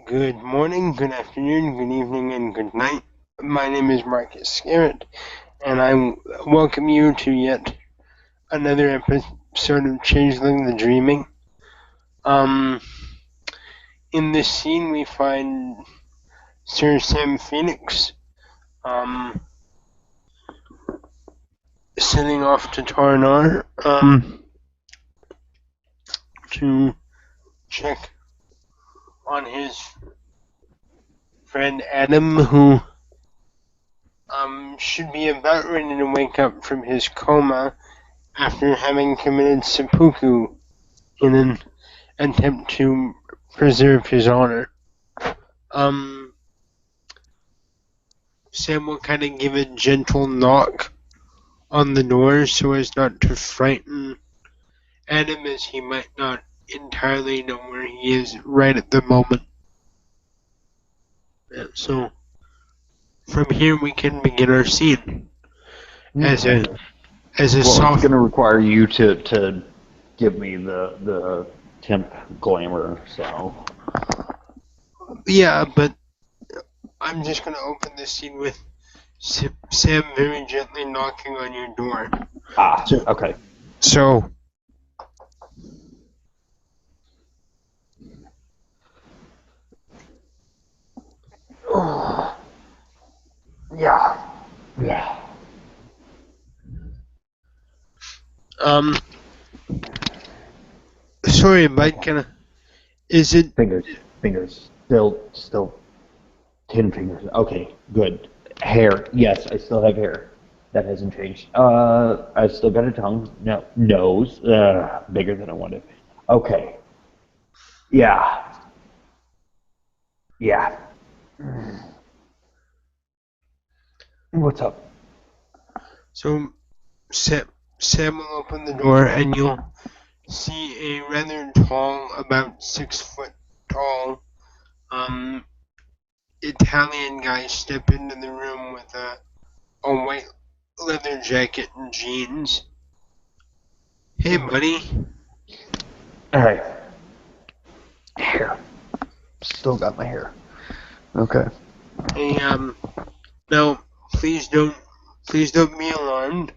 Good morning, good afternoon, good evening, and good night. My name is Marcus Scarrett, and I welcome you to yet another episode of Changeling the Dreaming. In this scene, we find Sir Sam Phoenix, sitting off to Tarnar, to check on his friend Adem, who should be about ready to wake up from his coma after having committed seppuku in an attempt to preserve his honor. Sam will kind of give a gentle knock on the door so as not to frighten Adem, as he might not entirely know where he is right at the moment. So from here we can begin our scene as a soft. It's going to require you to give me the temp glamour. So Yeah, but I'm just going to open this scene with Sam very gently knocking on your door. Okay. So Yeah. Sorry, bud, is it... Fingers. Still 10 fingers. Okay, good. Hair. Yes, I still have hair. That hasn't changed. I've still got a tongue. No, nose. Bigger than I wanted. Okay. Yeah. What's up? So, Sam will open the door and you'll see a rather tall, about 6 foot tall, Italian guy step into the room with a white leather jacket and jeans. Hey, buddy. Alright. Hair. Still got my hair. Okay. Hey, now, please don't be alarmed.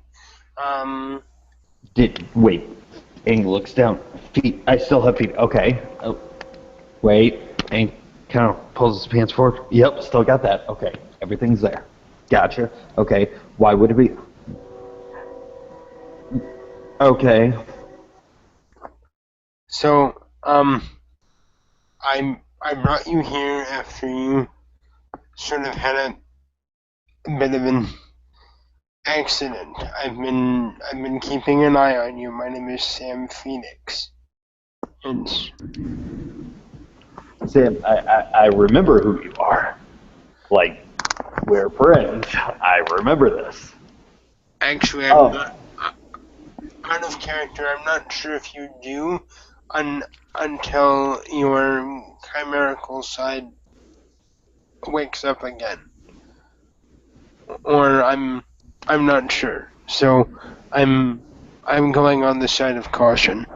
Wait. Aang looks down. Feet. I still have feet. Okay. Oh, wait. Aang kind of pulls his pants forward. Yep, still got that. Okay. Everything's there. Gotcha. Okay. Why would it be? Okay. So, I brought you here after you sort of had a bit of an accident. I've been keeping an eye on you. My name is Sam Phoenix. And Sam, I remember who you are. Like, we're friends. I remember this. actually, I'm not out of character. I'm not sure if you do until your chimerical side wakes up again. Or I'm not sure. So I'm going on the side of caution.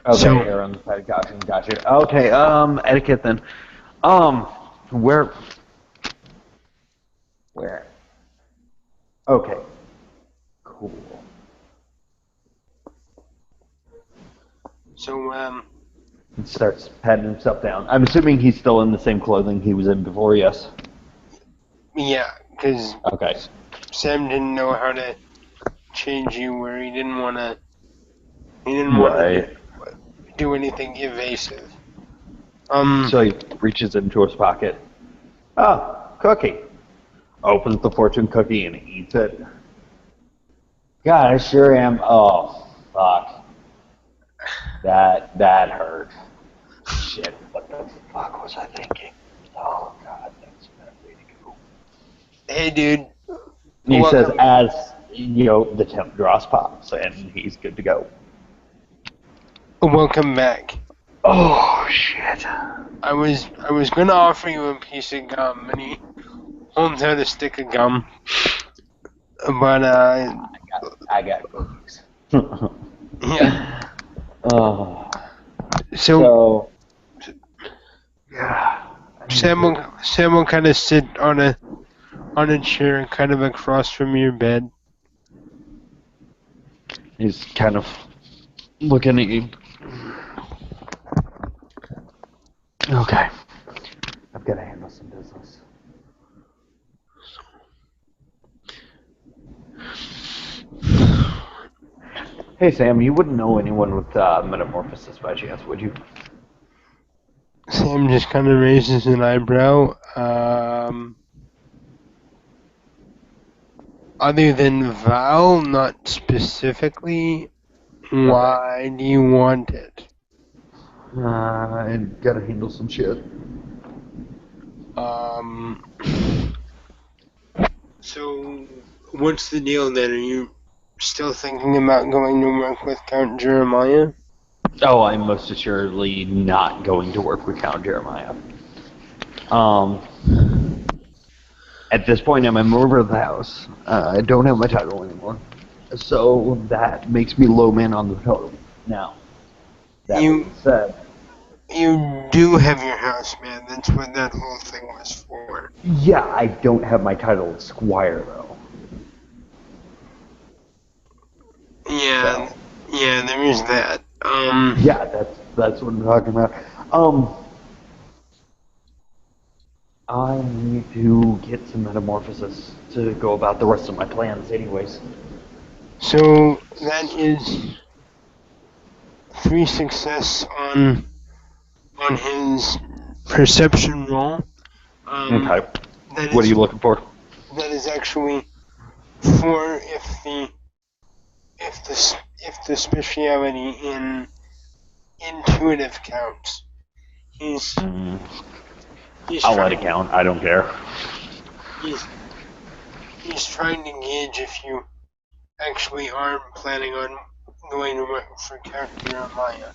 Okay, So, you're on the side of caution. Gotcha. Okay, etiquette then. Where? Okay. Cool. So He starts patting himself down. I'm assuming he's still in the same clothing he was in before, yes? yeah, because Okay. Sam didn't know how to change you where he didn't want to do anything evasive. So he reaches into his pocket. Oh, cookie. Opens the fortune cookie and eats it. God, I sure am. Oh, fuck. That hurt. Shit, what the fuck was I thinking? Oh, God, that's a bad way to go. Hey, dude. He Welcome. says, as, the temp dross pops, and he's good to go. Welcome back. Oh, shit. I was gonna offer you a piece of gum, and he holds out a stick of gum. But I got cookies. yeah. Oh. So Yeah. Sam will kind of sit on a chair, kind of across from your bed. He's kind of looking at you. Okay. I've got to handle some business. Hey, Sam, you wouldn't know anyone with metamorphosis by chance, would you? Sam just kind of raises an eyebrow. Other than Val, not specifically. Why do you want it? I gotta handle some shit. So, what's the deal then? Are you still thinking about going to work with Count Jeremiah? Oh, I'm most assuredly not going to work with Count Jeremiah. At this point, I'm a member of the house. I don't have my title anymore. So that makes me low man on the totem. Now, that being said... You do have your house, man. That's what that whole thing was for. Yeah, I don't have my title of squire, though. Yeah, so. Yeah, there is that. Yeah, that's what I'm talking about. I need to get some metamorphosis to go about the rest of my plans, anyways. So that is 3 success on his perception roll. Okay. What are you looking for? That is actually 4 if the speciality in intuitive counts. I'll let it count. I don't care. He's trying to gauge if you actually are planning on going to work for Count Jeremiah.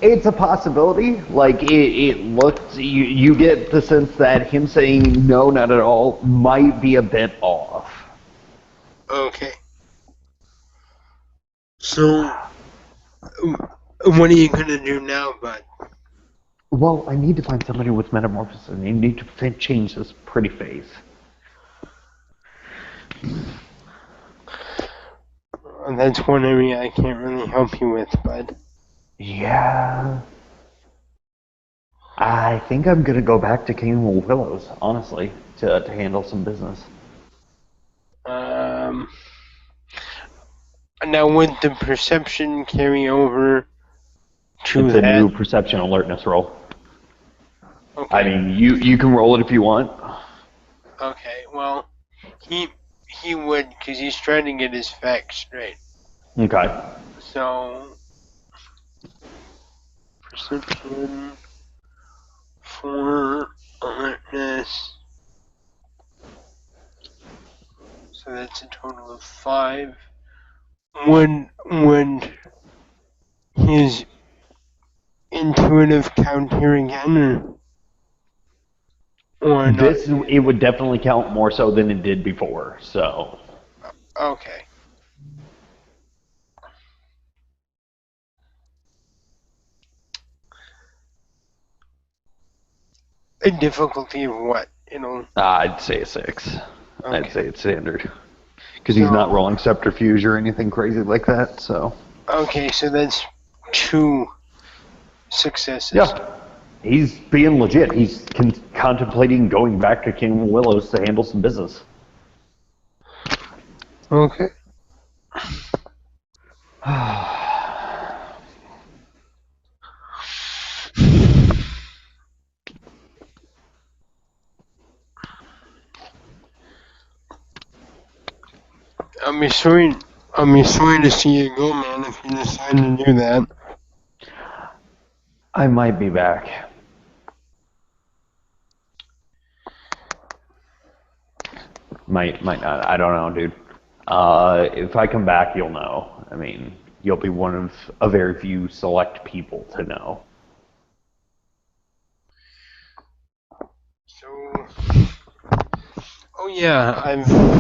It's a possibility. Like, it looks, you get the sense that him saying no, not at all, might be a bit off. Okay. So, what are you going to do now, bud? Well, I need to find somebody with metamorphosis, and I need to change this pretty face. That's one area I can't really help you with, bud. Yeah. I think I'm going to go back to King Willows, honestly, to handle some business. Now, would the perception carry over to that? It's a new perception alertness roll. Okay. I mean, you can roll it if you want. Okay, well, he would, because he's trying to get his facts straight. Okay. So, perception for alertness. So that's a total of 5. Would his intuitive count here again, or not? It would definitely count more so than it did before, so. Okay. A difficulty of what? I'd say a 6. Okay. I'd say it's standard. Because he's not rolling subterfuge or anything crazy like that, so. Okay, so that's 2 successes. Yeah. He's being legit. He's contemplating going back to King Willows to handle some business. Okay. I'll be sorry to see you go, man, if you decide to do that. I might be back. Might not. I don't know, dude. If I come back, you'll know. I mean, you'll be one of a very few select people to know. So, oh yeah,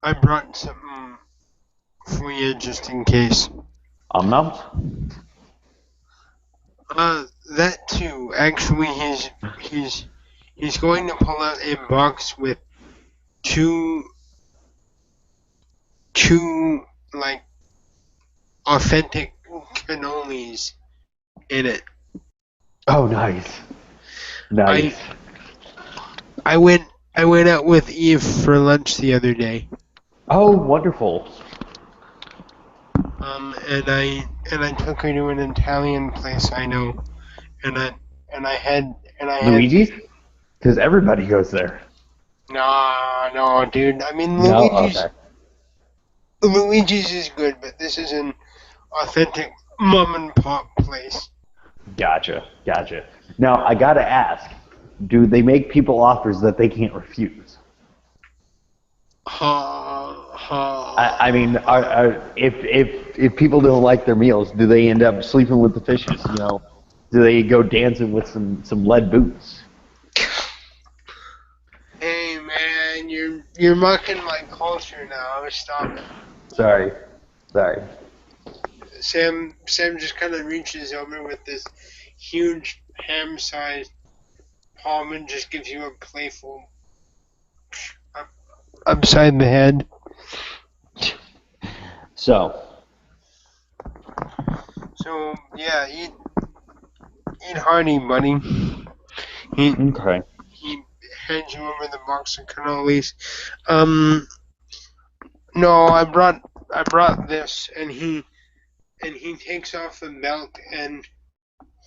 I brought something for you just in case. A month? That too. Actually, he's going to pull out a box with two like authentic cannolis in it. Oh, nice. Nice. I went out with Eve for lunch the other day. Oh, wonderful. And I took her to an Italian place I know, and I had Luigi's? Because everybody goes there. no, dude. I mean, No? Okay. Luigi's is good, but this is an authentic mom and pop place. Gotcha. Now, I gotta ask, do they make people offers that they can't refuse? I mean, if people don't like their meals, do they end up sleeping with the fishes? You know, do they go dancing with some lead boots? Hey man, you're mocking my culture now. Stop it. Sorry. Sam just kind of reaches over with this huge ham-sized palm and just gives you a playful upside the head. So Yeah, eat hearty, buddy. okay. He hands you over the box of cannolis. No, I brought this, and he takes off the belt and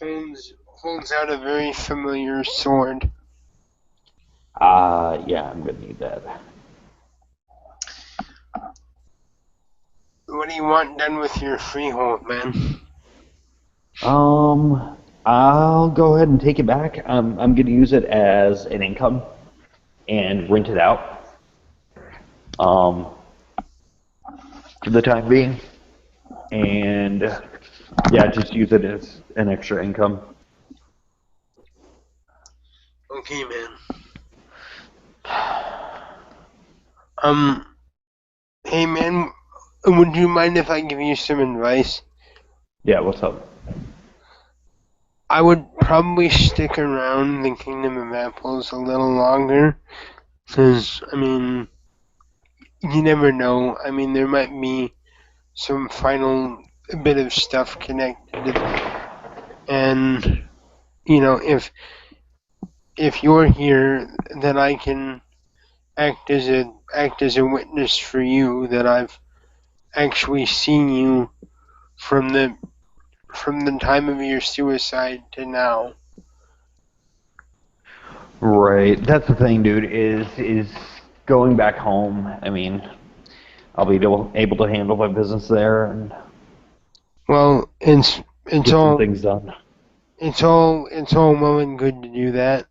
holds out a very familiar sword. Yeah, I'm gonna need that. What do you want done with your freehold, man? I'll go ahead and take it back. I'm gonna use it as an income and rent it out. For the time being, and yeah, just use it as an extra income. Okay, man. Hey, man, would you mind if I give you some advice? Yeah, what's up? I would probably stick around the Kingdom of Apples a little longer, because, I mean, you never know. I mean, there might be some final bit of stuff connected, and, you know, if you're here, then I can act as a witness for you that I've actually seen you from the time of your suicide to now. Right, that's the thing, dude. Is going back home. I mean, I'll be able to handle my business there and Well, it's get some all things done. it's all well and good to do that.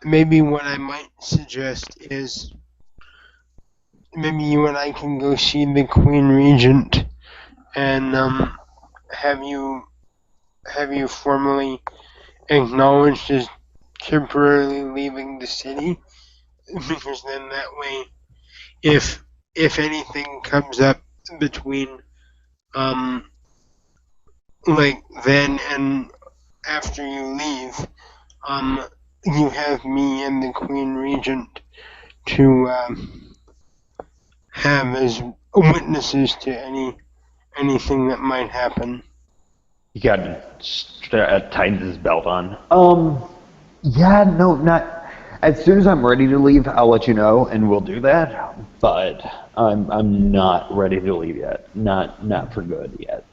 Maybe what I might suggest is maybe you and I can go see the Queen Regent and have you formally acknowledged as temporarily leaving the city, because then that way, if anything comes up between like then and after you leave, you have me and the Queen Regent to have as witnesses to anything that might happen. You got to tighten his belt on. Yeah, no, not. As soon as I'm ready to leave, I'll let you know, and we'll do that. But I'm not ready to leave yet. Not for good yet.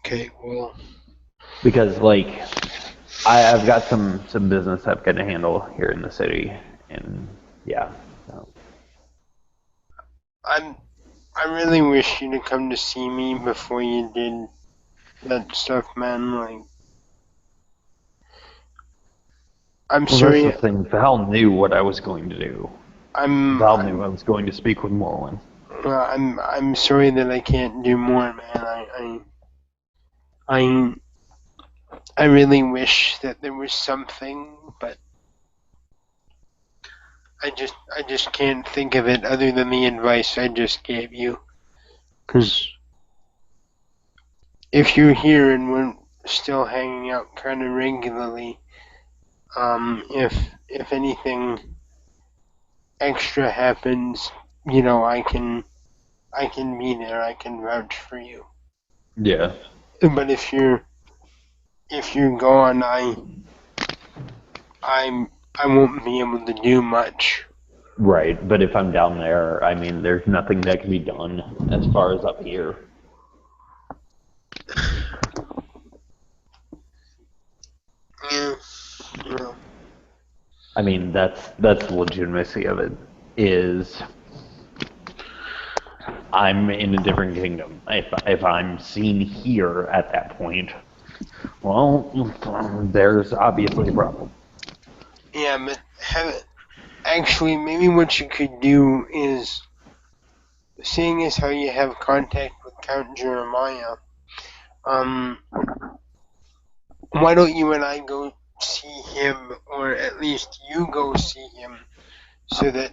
Okay, well, Because like I've got some business I've got to handle here in the city, and yeah. So. I really wish you to come to see me before you did that stuff, man. Like, I'm Well, that's sorry. the thing. Val knew what I was going to do. Val knew I was going to speak with Morwen. I'm sorry that I can't do more, man. I really wish that there was something, but I just can't think of it other than the advice I just gave you. Because if you're here and we're still hanging out kind of regularly, if anything extra happens, I can be there. I can vouch for you. Yeah. But if you're gone, I won't be able to do much. Right, but if I'm down there, I mean, there's nothing that can be done as far as up here. Yeah. Yeah. I mean, that's the legitimacy of it, is I'm in a different kingdom. If I'm seen here at that point, well, there's obviously a problem. Yeah, but actually, maybe what you could do is, seeing as how you have contact with Count Jeremiah, why don't you and I go see him, or at least you go see him, so that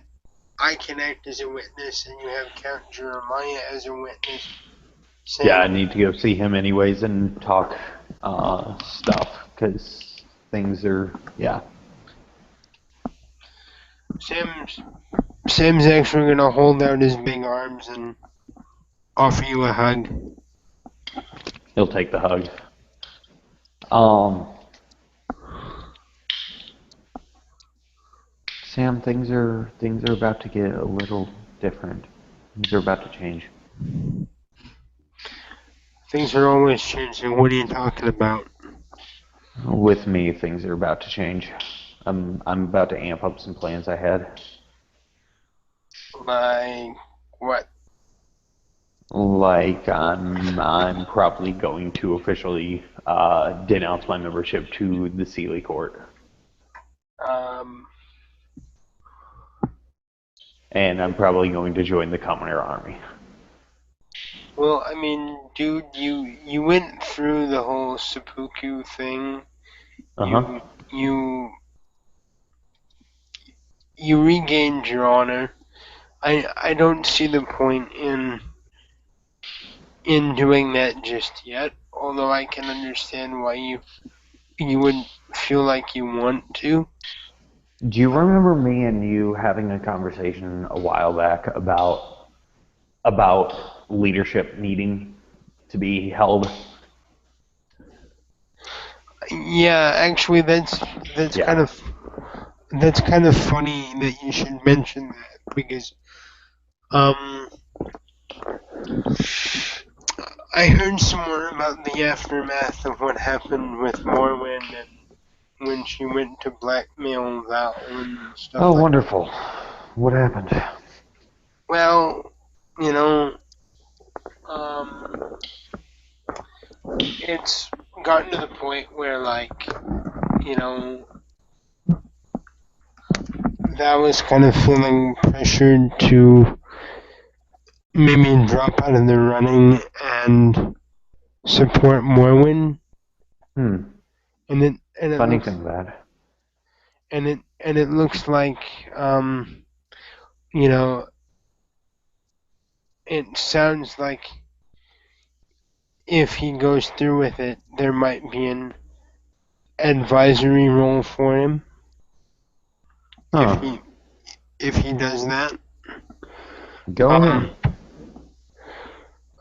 I can act as a witness and you have Count Jeremiah as a witness. Yeah, I need to go see him anyways and talk stuff, because things are, yeah. Sam's actually gonna hold out his big arms and offer you a hug. He'll take the hug. Sam, things are about to get a little different. Things are about to change. Things are always changing. What are you talking about? With me, things are about to change. I'm about to amp up some plans I had. Like what? Like I'm probably going to officially denounce my membership to the Sealy Court. And I'm probably going to join the Commoner Army. Well, I mean, dude, you went through the whole seppuku thing. Uh-huh. You regained your honor. I don't see the point in doing that just yet. Although I can understand why you would feel like you want to. Do you remember me and you having a conversation a while back about leadership needing to be held? Yeah, actually, that's Yeah. kind of funny that you should mention that, because I heard some more about the aftermath of what happened with Morwen and when she went to blackmail Val and stuff Oh, like wonderful. What happened? that. Well, it's gotten to the point where, like, Val was kind of feeling pressured to maybe drop out of the running and support Morwen. And it Funny looks, thing that. and it looks like it sounds like if he goes through with it, there might be an advisory role for him. Huh. If he does that. Go ahead.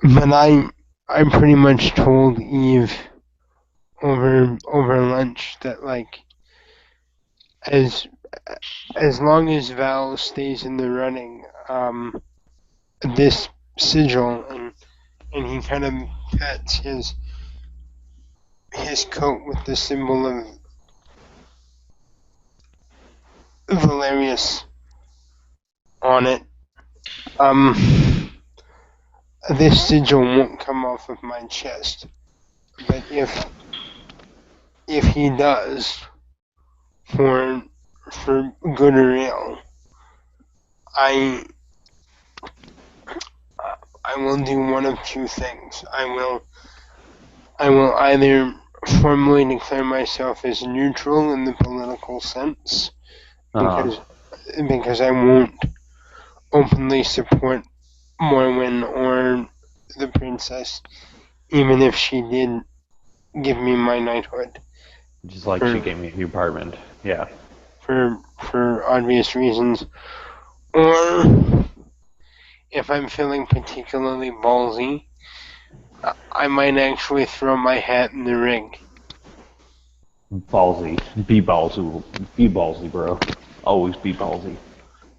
But I pretty much told Eve over lunch that, like, as long as Val stays in the running, this sigil, and he kind of pats his coat with the symbol of Valerius on it. This sigil won't come off of my chest, but if he does, for good or ill, I will do one of two things. I will either formally declare myself as neutral in the political sense, because I won't openly support Morwen or the princess, even if she did give me my knighthood. Just like For she gave me the apartment. Yeah. for obvious reasons, or if I'm feeling particularly ballsy, I might actually throw my hat in the ring. Ballsy. Be ballsy. Be ballsy, bro. Always be ballsy.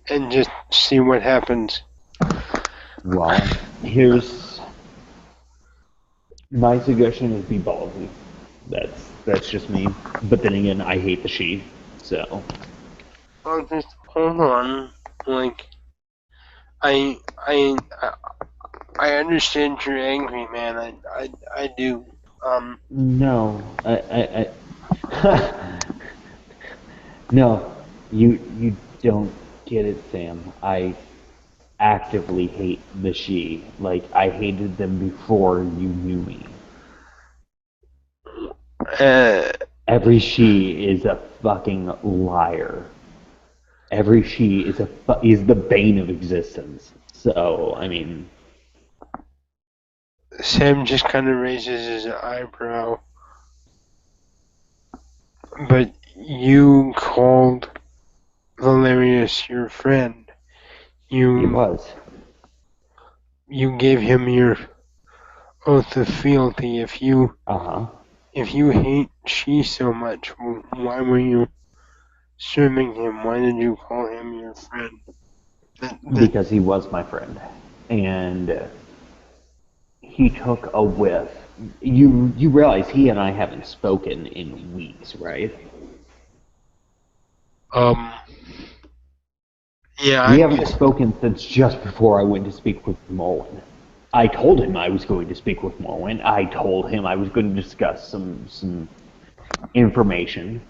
And just see what happens. Well, here's my suggestion: is be ballsy. That's just me. But then again, I hate the she. So I'll just hold on. Like, I I I understand you're angry, man. I do. no, I no, you don't get it, Sam. I actively hate the she. Like I hated them before you knew me. Uh, Every she is a fucking liar. Every she is the bane of existence. So I mean, Sam just kind of raises his eyebrow. But you called Valerius your friend. he You was. you gave him your oath of fealty. Uh-huh. If you hate she so much, why were you serving him? Why did you call him your friend? Because he was my friend, and he took a whiff. You realize he and I haven't spoken in weeks, right? um yeah, We haven't spoken since just before I went to speak with Mullen. I told him I was going to speak with Mullen. I told him I was going to discuss some information.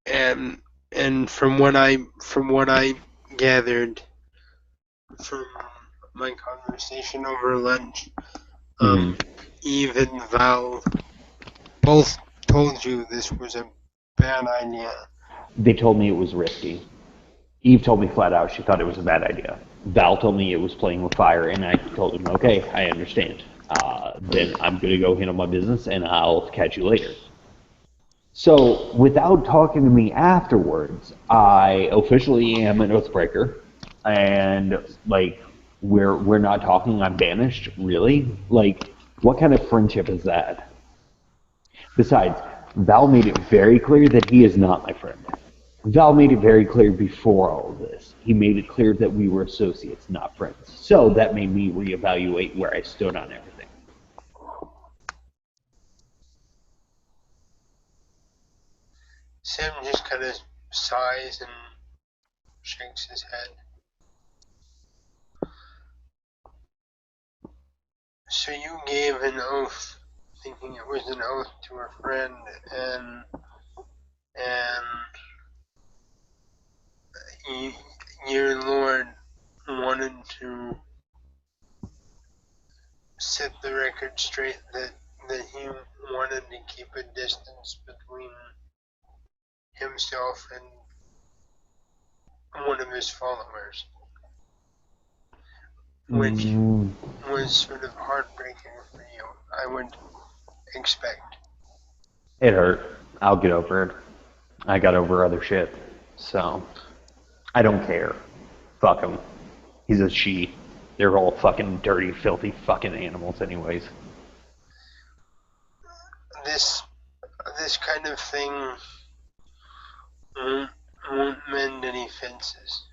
and from what I gathered from my conversation over lunch, Mm-hmm. Eve and Val both told you this was a bad idea. They told me it was risky. Eve told me flat out she thought it was a bad idea. Val told me it was playing with fire, and I told him, okay, I understand. Then I'm going to go handle my business, and I'll catch you later. So, without talking to me afterwards, I officially am an oathbreaker, and like we're not talking. I'm banished. Really? Like, what kind of friendship is that? Besides, Val made it very clear that he is not my friend. Val made it very clear before all of this. He made it clear that we were associates, not friends. So that made me reevaluate where I stood on everything. Sam just kind of sighs and shakes his head. So you gave an oath, thinking it was an oath to a friend, and your lord wanted to set the record straight that he wanted to keep a distance between himself and one of his followers, which was sort of heartbreaking for you, I would expect. It hurt. I'll get over it. I got over other shit. So, I don't care. Fuck him. He's a she. They're all fucking dirty, filthy fucking animals anyways. This this kind of thing won't, won't mend any fences.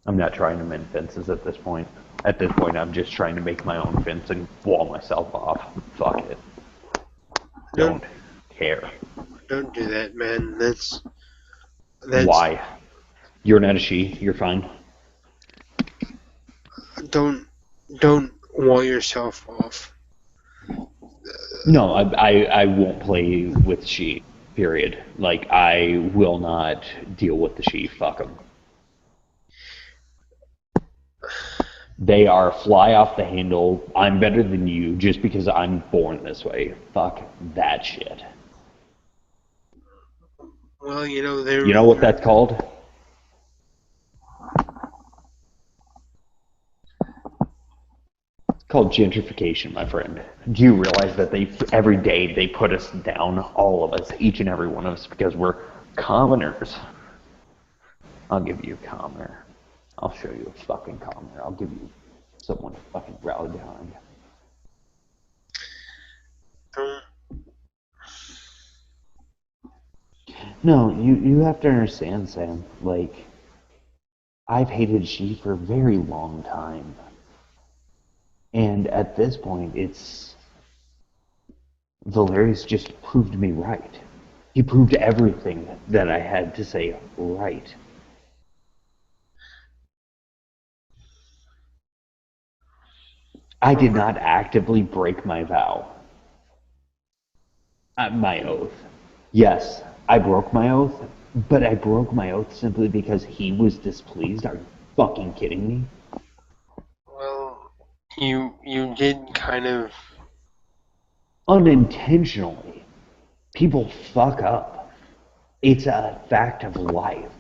I'm not trying to mend fences at this point. At this point, I'm just trying to make my own fence and wall myself off. Fuck it. Don't care. Don't do that, man. That's Why? You're not a she. You're fine. don't wall yourself off. No, I won't play with she. Period. Like I will not deal with the she. Fuck them. They are fly off the handle. I'm better than you just because I'm born this way. Fuck that shit. Well, you know You know what that's called? It's called gentrification, my friend. Do you realize that every day they put us down, all of us, each and every one of us, because we're commoners? I'll give you a commoner. I'll show you a fucking commoner. I'll give you someone to fucking rally behind. No, you have to understand, Sam. Like, I've hated she for a very long time. And at this point, Valerius just proved me right. He proved everything that I had to say right. I did not actively break my vow. My oath. Yes, I broke my oath, but I broke my oath simply because he was displeased. Are you fucking kidding me? Well, you did kind of... Unintentionally. People fuck up. It's a fact of life.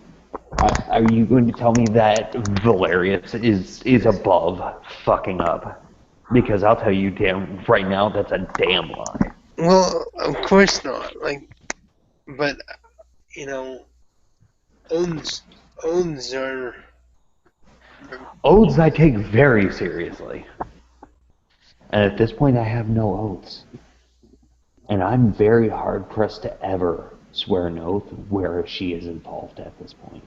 Are you going to tell me that Valerius is above fucking up? Because I'll tell you right now, that's a damn lie. Well, of course not. Like, but, you know, oaths are... Oaths I take very seriously. And at this point, I have no oaths. And I'm very hard-pressed to ever swear an oath where she is involved at this point.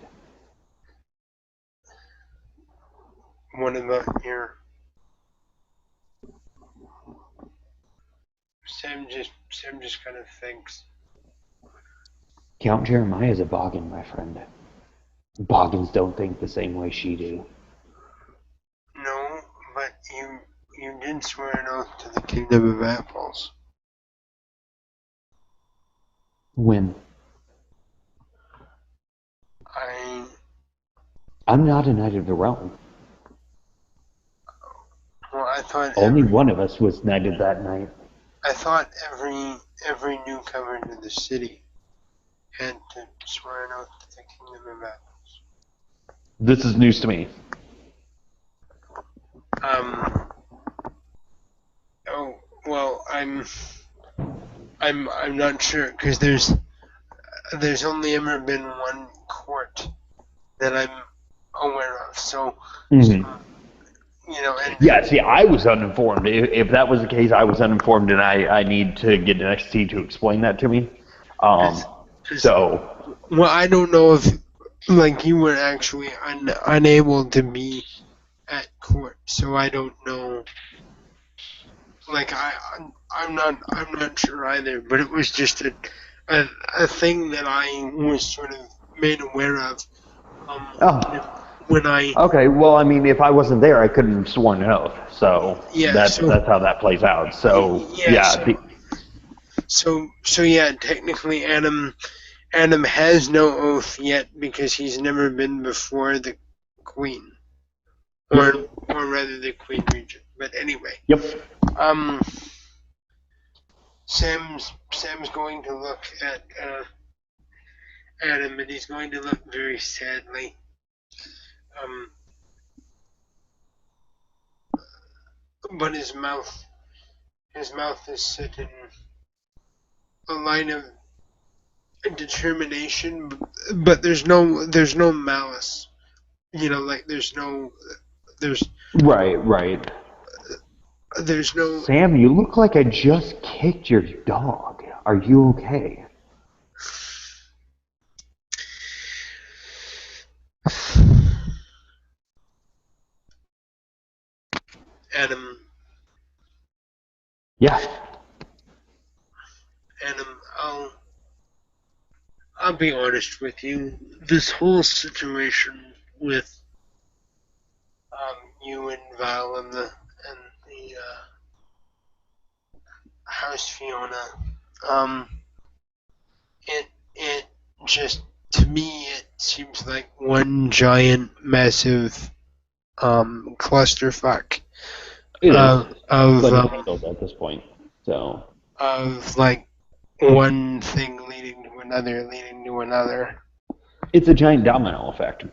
What about your... Sam just kind of thinks. Count Jeremiah is a boggin, my friend. Boggins don't think the same way she do. No, but you did swear an oath to the Kingdom of Apples. When? I'm not a Knight of the Realm. Well, I thought only one of us was knighted that night. I thought every newcomer to the city had to swear an oath to the Kingdom of Apples. This is news to me. Oh well, I'm not sure because there's only ever been one court that I'm aware of. So, you know. And yeah, see, I was uninformed. If that was the case, I was uninformed, and I need to get an XT to explain that to me. So. Well, I don't know if, like, you were actually unable to be at court, so I don't know. Like, I'm not sure either, but it was just a thing that I was sort of made aware of. When I... Okay, well, I mean, if I wasn't there, I couldn't have sworn an oath, so yeah, that's how that plays out. So yeah. So yeah, technically, Adem has no oath yet because he's never been before the Queen, or rather the Queen Regent. But anyway. Yep. Sam's going to look at Adem, and he's going to look very sadly. But his mouth is set in a line of determination, but there's no malice. You know, like there's right. There's no... Sam, you look like I just kicked your dog. Are you okay? Adem. Yeah. Adem, I'll be honest with you. This whole situation with you and Val and the House Fiona, it just, to me, it seems like one giant massive clusterfuck. It is. But handled at this point. So. Of like one thing leading to another. It's a giant domino effect.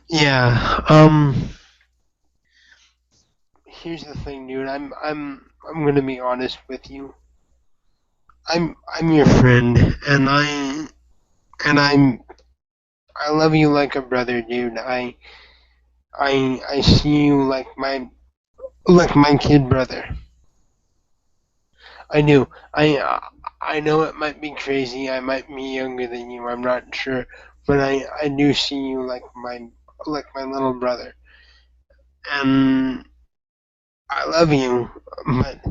Yeah. here's the thing, dude. I'm gonna be honest with you. I'm your friend, and I love you like a brother, dude. I see you like my kid brother. I do. I know it might be crazy. I might be younger than you. I'm not sure, but I do see you like my little brother, and I love you. But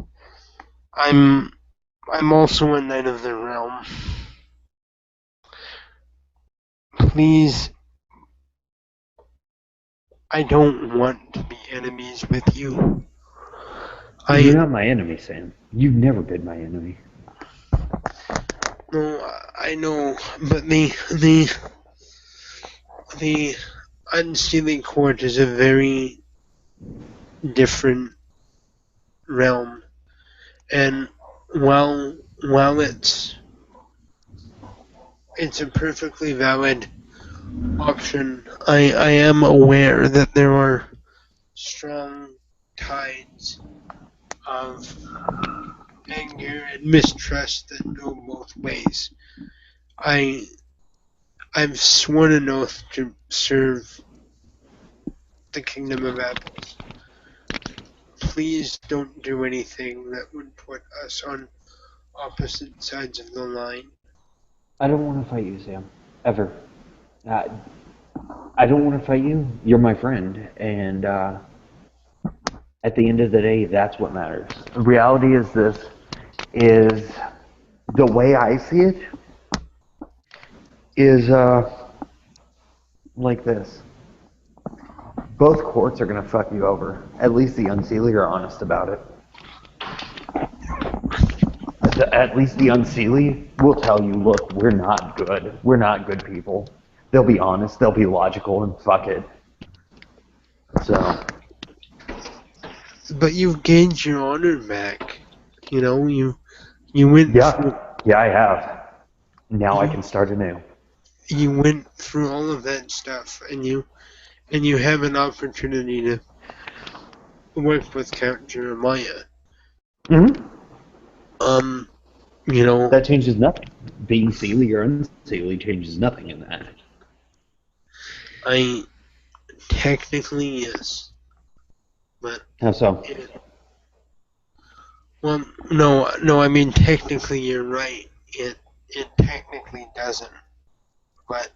I'm I'm also a knight of the realm. Please, I don't want to be enemies with you. You're not my enemy, Sam. You've never been my enemy. No, I know, but the unsealing court is a very different realm, and while it's a perfectly valid option, I am aware that there are strong tides of anger and mistrust that go both ways. I I've sworn an oath to serve the Kingdom of Apples. Please don't do anything that would put us on opposite sides of the line. I don't want to fight you, Sam. Ever. I don't want to fight you. You're my friend, and at the end of the day, that's what matters. The reality is this: is the way I see it is like this. Both courts are gonna fuck you over. At least the Unseelie are honest about it. At least the Unseelie will tell you, look, we're not good. We're not good people. They'll be honest, they'll be logical, and fuck it. So. But you've gained your honor back. You know, you went through. Yeah, I have. Now I can start anew. You went through all of that stuff, and you have an opportunity to work with Count Jeremiah. Mm-hmm. You know, That changes nothing. Being Sealy or Unseelie changes nothing in that. I technically yes, but How so? well, no. I mean, technically you're right. It technically doesn't, but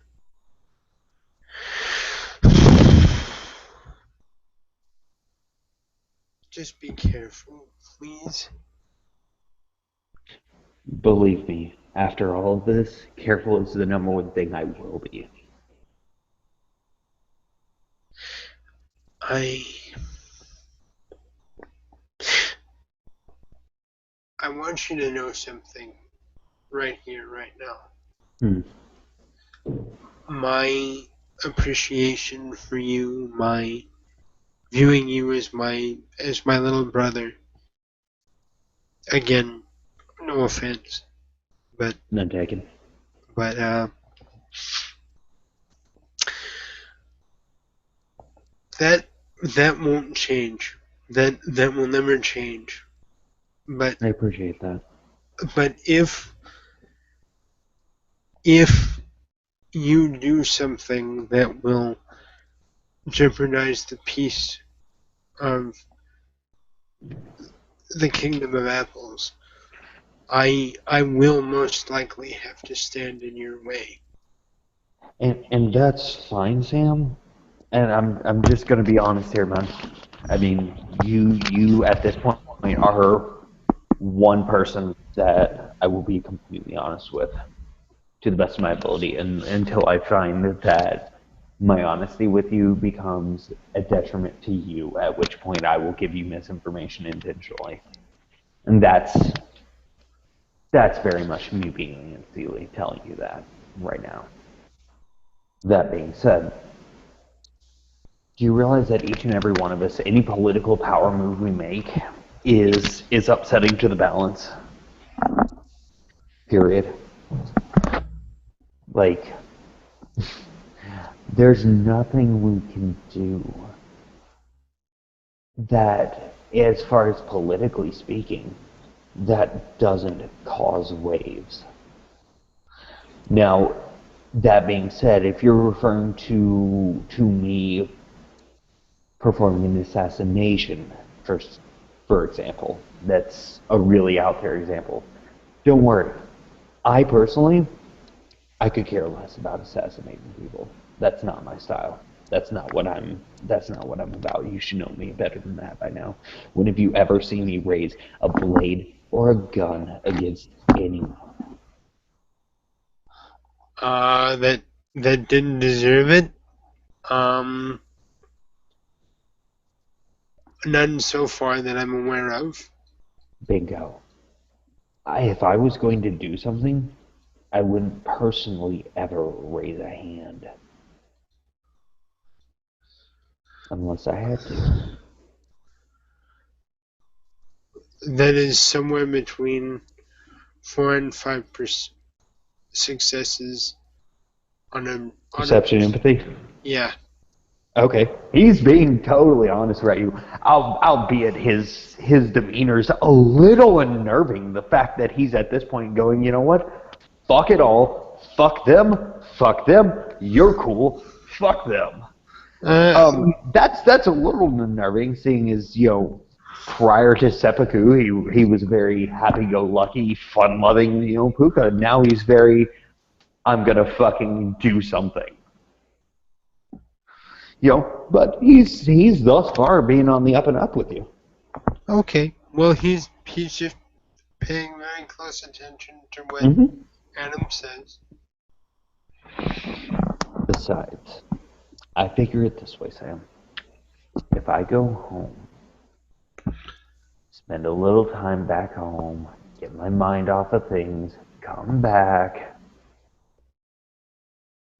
just be careful, please. Believe me, after all of this, careful is the number one thing I will be. I want you to know something right here, right now. My appreciation for you, my viewing you as my little brother. Again, no offense, but None taken. but that won't change. That will never change. But I appreciate that. but if you do something that will jeopardize the peace of the Kingdom of Apples, I will most likely have to stand in your way. And that's fine, Sam. And I'm just gonna be honest here, man. I mean, you at this point are one person that I will be completely honest with, to the best of my ability, and until I find that my honesty with you becomes a detriment to you, at which point I will give you misinformation intentionally. And that's very much me being sincerely telling you that right now. That being said, do you realize that each and every one of us, any political power move we make, is upsetting to the balance? Period. Like, there's nothing we can do that as far as politically speaking, that doesn't cause waves. Now, that being said, if you're referring to me performing an assassination, for example, that's a really out there example. Don't worry. I personally, I could care less about assassinating people. That's not my style. That's not what I'm about. You should know me better than that by now. When have you ever seen me raise a blade or a gun against anyone? That didn't deserve it. None so far that I'm aware of. Bingo. If I was going to do something, I wouldn't personally ever raise a hand. Unless I had to. That is somewhere between 4 and 5% successes on a Perception, empathy? yeah. Okay. He's being totally honest about you. Albeit his demeanor's a little unnerving. The fact that he's at this point going, you know what? Fuck it all. Fuck them. Fuck them. You're cool. Fuck them. That's a little unnerving, seeing as, prior to seppuku, he was very happy-go-lucky, fun-loving, Puka. Now he's very, I'm gonna fucking do something. But he's thus far being on the up and up with you. Okay. Well, he's just paying very close attention to what Adam says. Besides, I figure it this way, Sam. If I go home, spend a little time back home, get my mind off of things, come back,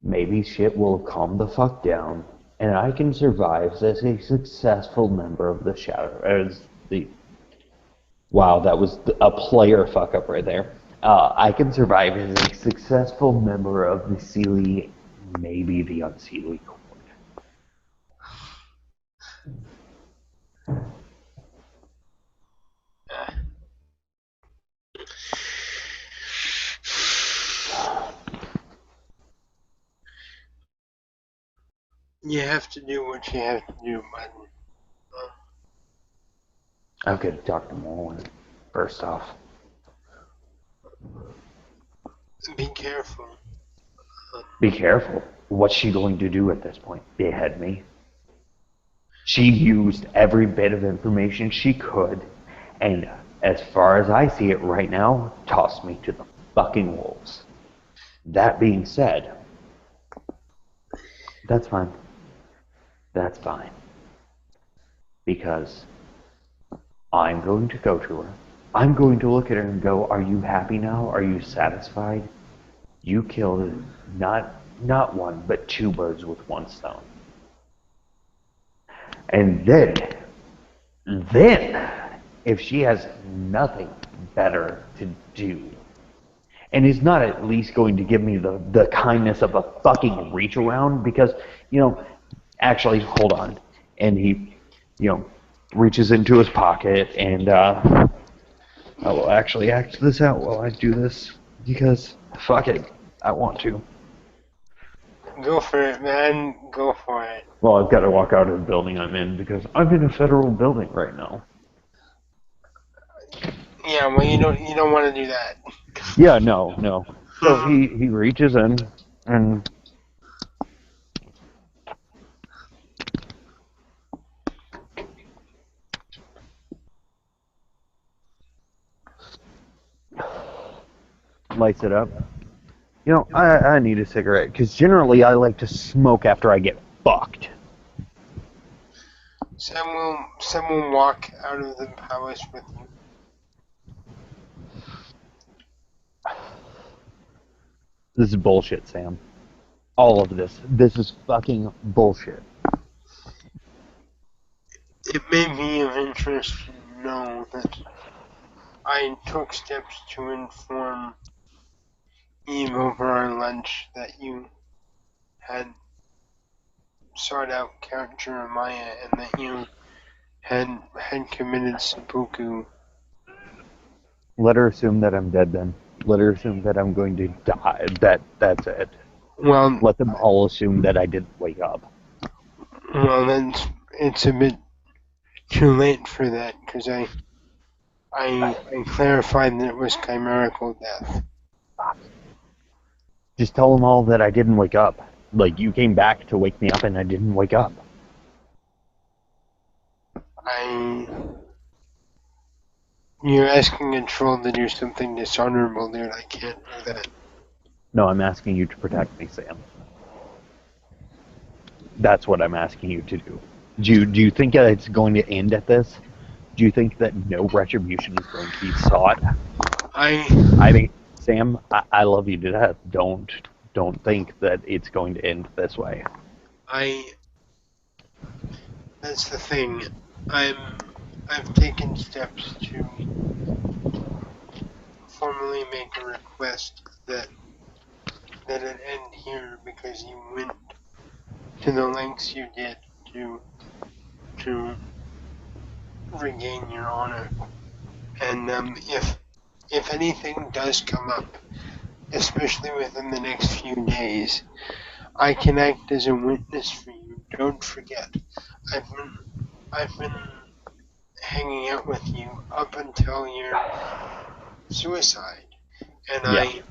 maybe shit will calm the fuck down, and I can survive as a successful member of the Shadow. Wow, that was a player fuck up right there. I can survive as a successful member of the Sealy, maybe the Unseelie Court. You have to do what you have to do, bud. I'm going to talk to Mullen, first off. Be careful. Be careful. What's she going to do at this point? Behead me? She used every bit of information she could, and as far as I see it right now, tossed me to the fucking wolves. That being said, that's fine. That's fine. Because I'm going to go to her. I'm going to look at her and go, are you happy now? Are you satisfied? You killed not one, but two birds with one stone. And then, if she has nothing better to do, and is not at least going to give me the kindness of a fucking reach around, because, actually, hold on. And he, reaches into his pocket, and I will actually act this out while I do this, because, fuck it, I want to. Go for it, man. Go for it. Well, I've got to walk out of the building I'm in, because I'm in a federal building right now. Yeah, well, you don't want to do that. Yeah, no. So he reaches in and lights it up. I need a cigarette, because generally I like to smoke after I get fucked. Sam will walk out of the palace with you. This is bullshit, Sam. All of this. This is fucking bullshit. It may be of interest to know that I took steps to inform Eve over our lunch that you had sought out Count Jeremiah and that you had committed seppuku. Let her assume that I'm dead then. Let her assume that I'm going to die. That's it. Well, Let them all assume that I didn't wake up. it's a bit too late for that, because I clarified that it was chimerical death. Just tell them all that I didn't wake up. Like, you came back to wake me up and I didn't wake up. You're asking a troll to do something dishonorable, dude. I can't do that. No, I'm asking you to protect me, Sam. That's what I'm asking you to do. Do you think that it's going to end at this? Do you think that no retribution is going to be sought? I mean, Sam, I love you to death. Don't think that it's going to end this way. That's the thing. I've taken steps to formally make a request that it end here, because you went to the lengths you did to regain your honor. And if anything does come up, especially within the next few days, I can act as a witness for you. Don't forget, I've been hanging out with you up until your suicide, and Yeah.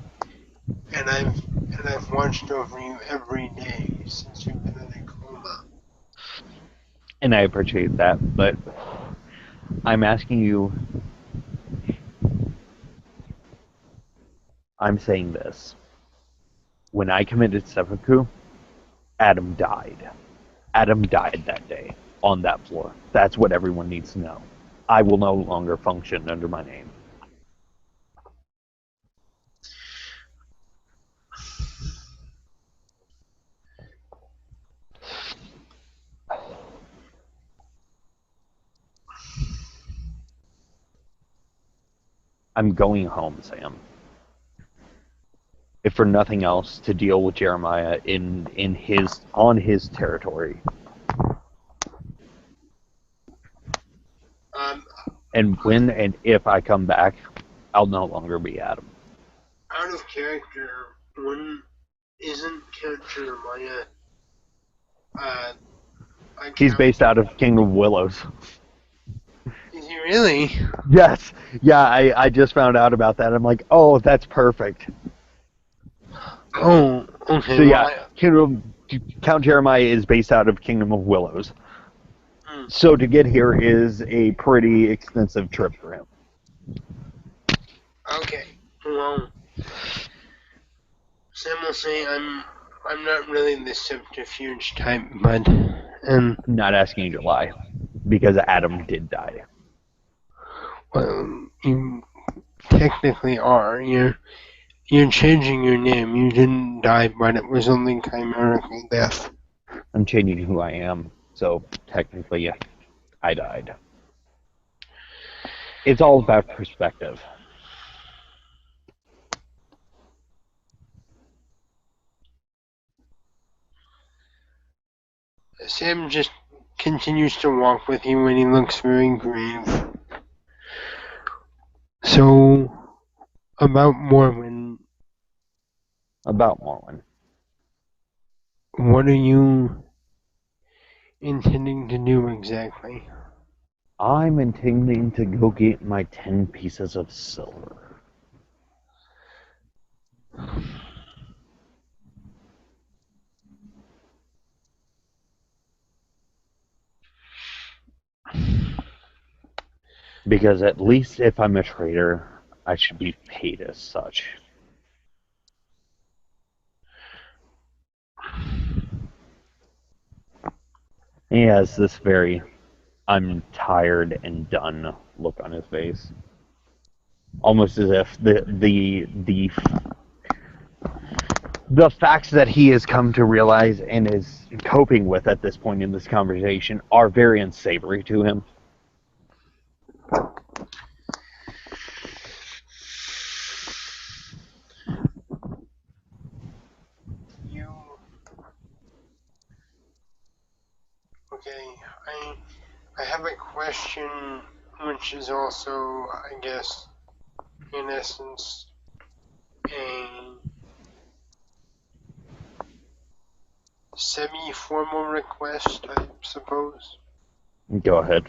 I've watched over you every day since you've been in a coma. And I appreciate that, but I'm asking you. I'm saying this. When I committed seppuku, Adem died. Adem died that day on that floor. That's what everyone needs to know. I will no longer function under my name. I'm going home, Sam. If for nothing else, to deal with Jeremiah on his territory. And when and if I come back, I'll no longer be Adem. Out of character, isn't Count Jeremiah? He's based out of Kingdom of Willows. Is he really? Yes. Yeah, I just found out about that. I'm like, oh, that's perfect. Oh, okay. So yeah, Count Jeremiah is based out of Kingdom of Willows. So to get here is a pretty extensive trip for him. Okay. Well, Sam will say I'm not really the subterfuge type, but I'm not asking you to lie, because Adem did die. Well, you technically are. You're changing your name. You didn't die, but it was only chimerical death. I'm changing who I am, so technically, I died. It's all about perspective. Sam just continues to walk with you, and he looks very grave. So, about Morwen. About Morwen. What are you intending to do exactly? I'm intending to go get my 10 pieces of silver. Because at least if I'm a traitor, I should be paid as such. He has this very I'm tired and done look on his face. Almost as if the facts that he has come to realize and is coping with at this point in this conversation are very unsavory to him. Okay, I have a question, which is also, I guess, in essence, a semi-formal request, I suppose. Go ahead.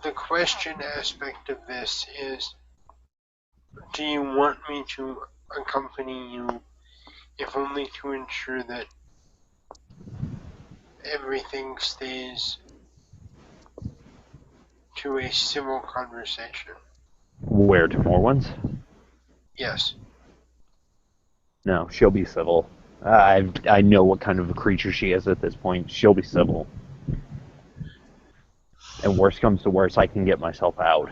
The question aspect of this is, do you want me to accompany you, if only to ensure that everything stays to a civil conversation? Where to more ones? Yes. No, she'll be civil. I know what kind of a creature she is at this point. She'll be civil. And worst comes to worst, I can get myself out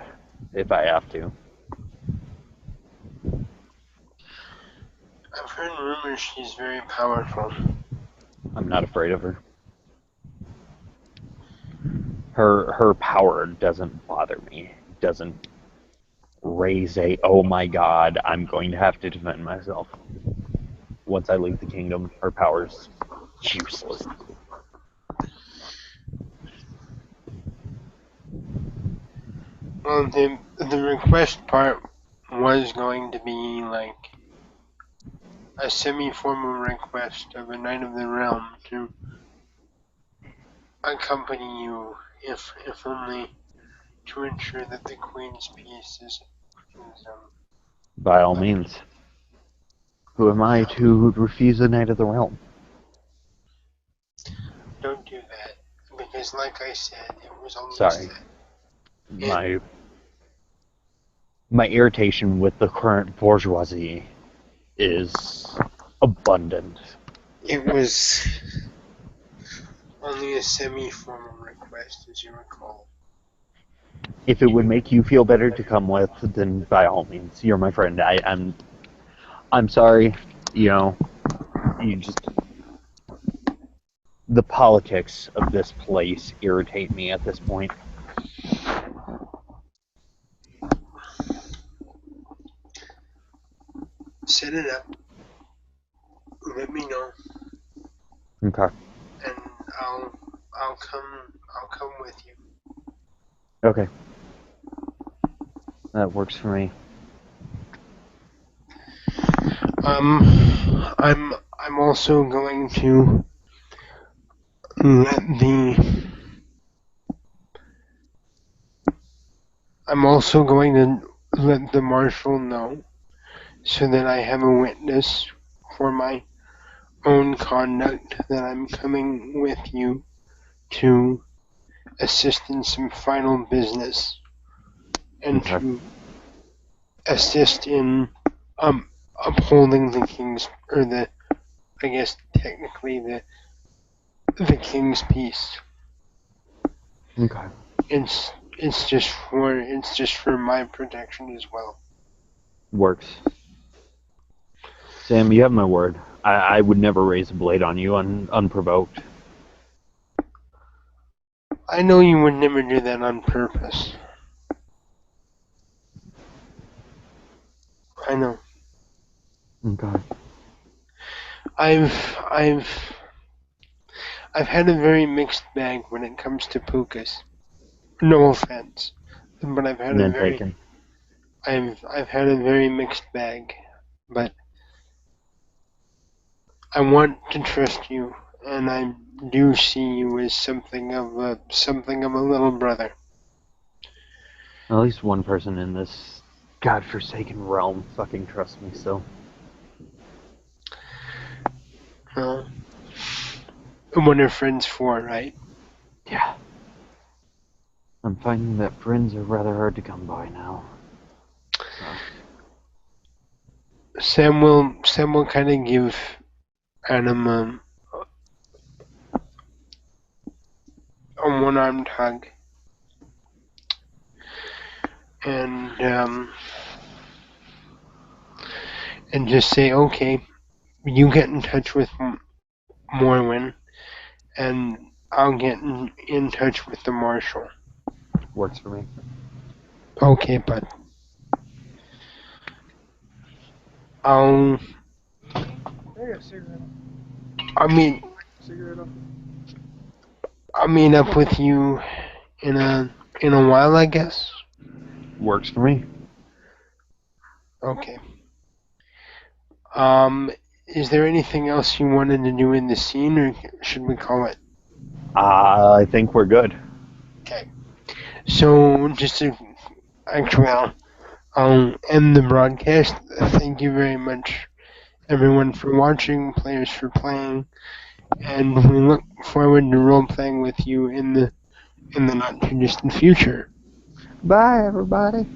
if I have to. I've heard rumors she's very powerful. I'm not afraid of her. Her power doesn't bother me. Doesn't raise a, oh my god, I'm going to have to defend myself. Once I leave the kingdom, her power's useless. Well, the request part was going to be like a semi-formal request of a Knight of the Realm to accompany you, if only to ensure that the Queen's peace is By all means. Who am I to refuse a Knight of the Realm? Don't do that, because like I said, it was only Sorry. said. My irritation with the current bourgeoisie is abundant. It was only a semi-formal request, as you recall. If it would make you feel better to come with, then by all means, you're my friend. I'm sorry, you just... The politics of this place irritate me at this point. Set it up. Let me know. Okay. And I'll come with you. Okay. That works for me. I'm also going to let the marshal know, so that I have a witness for my own conduct, that I'm coming with you to assist in some final business, and to assist in upholding the king's, or I guess technically the king's peace. Okay. It's just for my protection as well. Works. Sam, you have my word. I would never raise a blade on you unprovoked. I know you would never do that on purpose. I know. Okay. I've had a very mixed bag when it comes to pukas. No offense, but I've had None taken. I've had a very mixed bag, but I want to trust you, and I do see you as something of a little brother. At least one person in this godforsaken realm fucking trusts me still. What are friends for, right? Yeah. I'm finding that friends are rather hard to come by now. Sam will kind of give Adam a one-armed hug, and just say, okay, you get in touch with Morwin, and I'll get in touch with the marshal. Works for me. Okay, bud. I got a cigarette. I mean, Cigarette off. I'll meet up with you in a while, I guess. Works for me. Okay. Is there anything else you wanted to do in the scene, or should we call it? I think we're good. Okay. So, just to actually, I'll end the broadcast. Thank you very much, everyone, for watching, players for playing, and we look forward to role playing with you in the not too distant future. Bye, everybody.